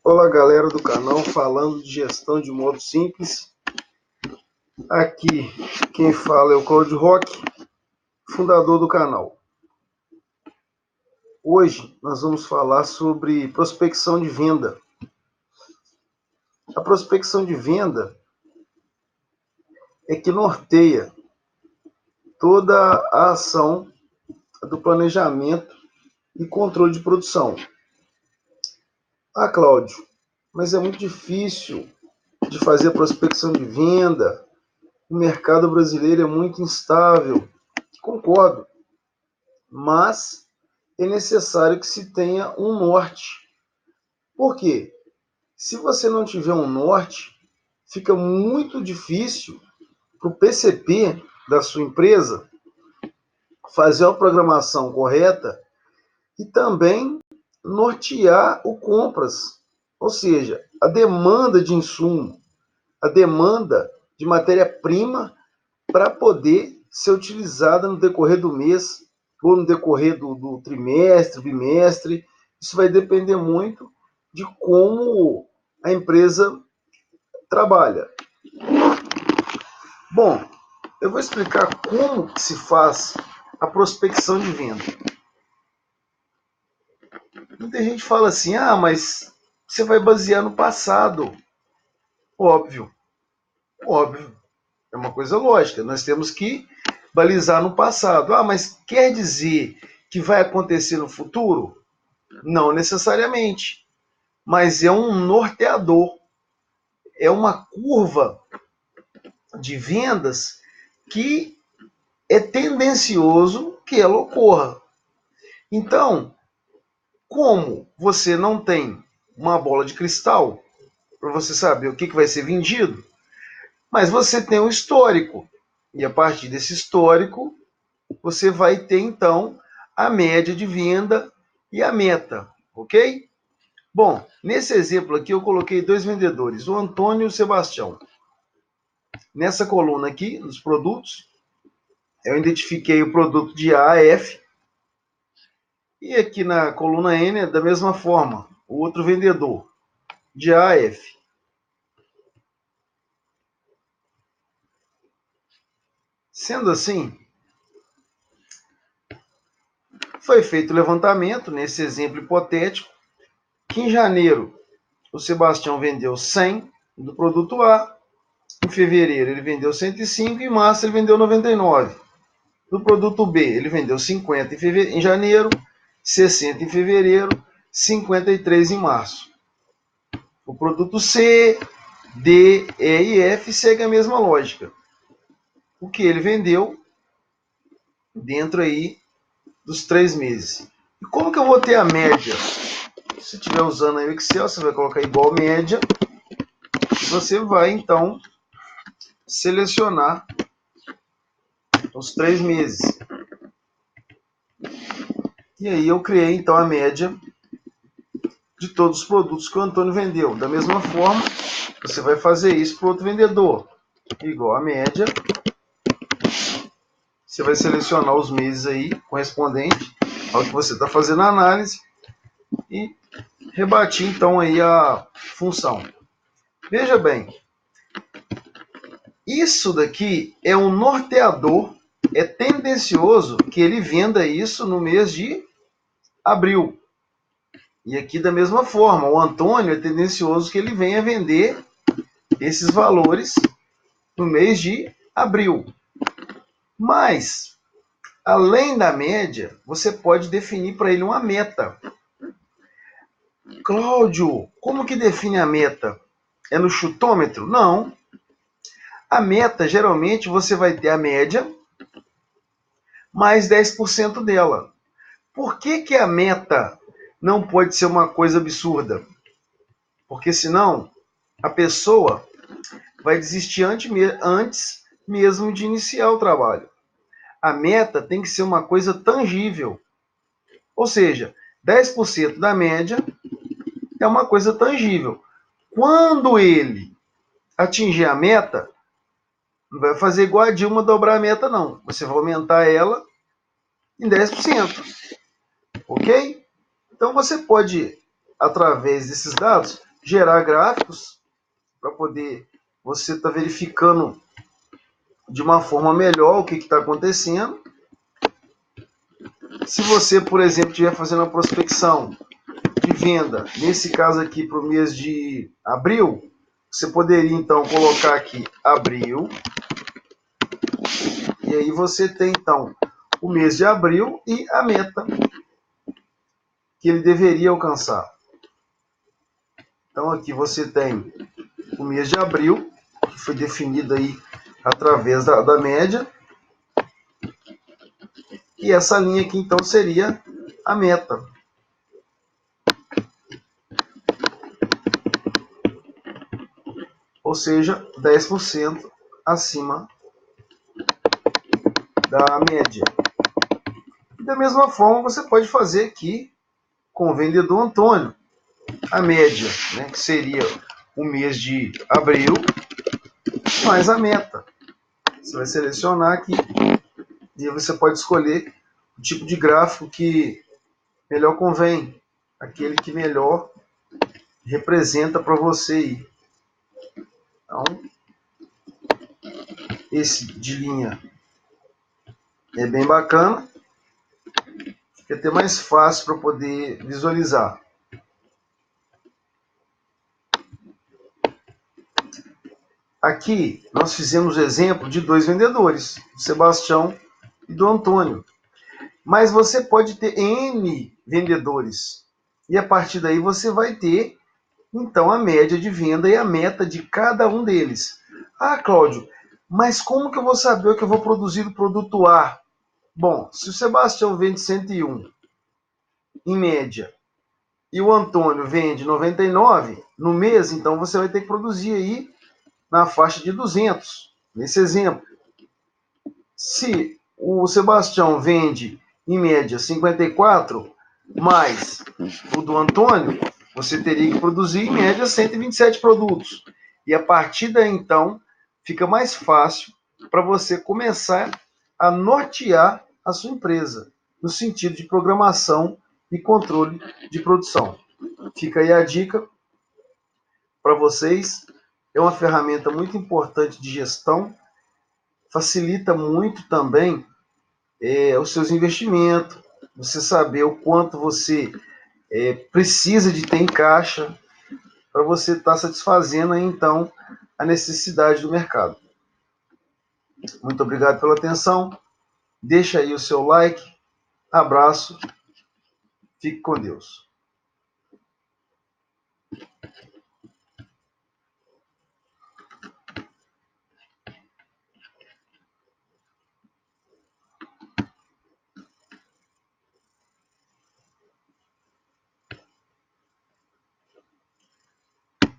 Olá, galera do canal, falando de gestão de modo simples. Aqui quem fala é o Claudio Roque, fundador do canal. Hoje nós vamos falar sobre prospecção de venda. A prospecção de venda é que norteia toda a ação do planejamento e controle de produção. Ah, Cláudio, mas é muito difícil de fazer a prospecção de venda. O mercado brasileiro é muito instável. Concordo, mas é necessário que se tenha um norte. Por quê? Se você não tiver um norte, fica muito difícil para o PCP da sua empresa fazer a programação correta e também nortear o compras, ou seja, a demanda de insumo, a demanda de matéria-prima para poder ser utilizada no decorrer do mês ou no decorrer do trimestre, bimestre. Isso vai depender muito de como a empresa trabalha. Bom, eu vou explicar como se faz a prospecção de venda. Muita gente fala assim, mas você vai basear no passado. Óbvio, óbvio. É uma coisa lógica. Nós temos que balizar no passado. Mas quer dizer que vai acontecer no futuro? Não necessariamente. Mas é um norteador. É uma curva de vendas que é tendencioso que ela ocorra. Então, como você não tem uma bola de cristal para você saber o que vai ser vendido, mas você tem um histórico. E a partir desse histórico, você vai ter, então, a média de venda e a meta, ok? Bom, nesse exemplo aqui eu coloquei dois vendedores, o Antônio e o Sebastião. Nessa coluna aqui, dos produtos, eu identifiquei o produto de A a F. E aqui na coluna N, da mesma forma, o outro vendedor, de A a F. Sendo assim, foi feito o levantamento, nesse exemplo hipotético, que em janeiro o Sebastião vendeu 100 do produto A, em fevereiro ele vendeu 105 e em março ele vendeu 99. Do produto B ele vendeu 50 em janeiro, 60 em fevereiro, 53 em março. O produto C, D, E e F segue a mesma lógica. O que ele vendeu dentro aí dos 3 meses. E como que eu vou ter a média? Se estiver usando aí o Excel, você vai colocar igual média. Você vai, então, selecionar os 3 meses. E aí eu criei, então, a média de todos os produtos que o Antônio vendeu. Da mesma forma, você vai fazer isso para o outro vendedor. Igual a média. Você vai selecionar os meses aí correspondente ao que você está fazendo a análise e rebatir, então, aí a função. Veja bem, isso daqui é um norteador, é tendencioso que ele venda isso no mês de abril. E aqui da mesma forma, o Antônio é tendencioso que ele venha vender esses valores no mês de abril. Mas, além da média, você pode definir para ele uma meta. Cláudio, como que define a meta? É no chutômetro? Não. A meta, geralmente, você vai ter a média mais 10% dela. Por que a meta não pode ser uma coisa absurda? Porque senão a pessoa vai desistir antes mesmo de iniciar o trabalho. A meta tem que ser uma coisa tangível. Ou seja, 10% da média é uma coisa tangível. Quando ele atingir a meta, não vai fazer igual a Dilma dobrar a meta, não. Você vai aumentar ela em 10%. Ok? Então você pode, através desses dados, gerar gráficos para poder você estar verificando de uma forma melhor o que está acontecendo. Se você, por exemplo, estiver fazendo a prospecção de venda, nesse caso aqui para o mês de abril, você poderia então colocar aqui abril, e aí você tem então o mês de abril e a meta que ele deveria alcançar. Então aqui você tem o mês de abril, que foi definido aí através da média, e essa linha aqui então seria a meta. Ou seja, 10% acima da média. E da mesma forma você pode fazer aqui com o vendedor Antônio. A média, né, que seria o mês de abril, mais a meta. Você vai selecionar aqui e você pode escolher o tipo de gráfico que melhor convém, aquele que melhor representa para você aí. Então, esse de linha é bem bacana, fica até mais fácil para poder visualizar. Aqui nós fizemos o exemplo de 2 vendedores, do Sebastião e do Antônio. Mas você pode ter N vendedores. E a partir daí você vai ter, então, a média de venda e a meta de cada um deles. Ah, Cláudio, mas como que eu vou saber o que eu vou produzir do produto A? Bom, se o Sebastião vende 101, em média, e o Antônio vende 99 no mês, então você vai ter que produzir aí na faixa de 200, nesse exemplo. Se o Sebastião vende, em média, 54, mais o do Antônio, você teria que produzir, em média, 127 produtos. E a partir daí, então, fica mais fácil para você começar a nortear a sua empresa, no sentido de programação e controle de produção. Fica aí a dica para vocês. É uma ferramenta muito importante de gestão, facilita muito também os seus investimentos, você saber o quanto você precisa de ter em caixa para você estar satisfazendo aí, então, a necessidade do mercado. Muito obrigado pela atenção. Deixa aí o seu like. Abraço. Fique com Deus.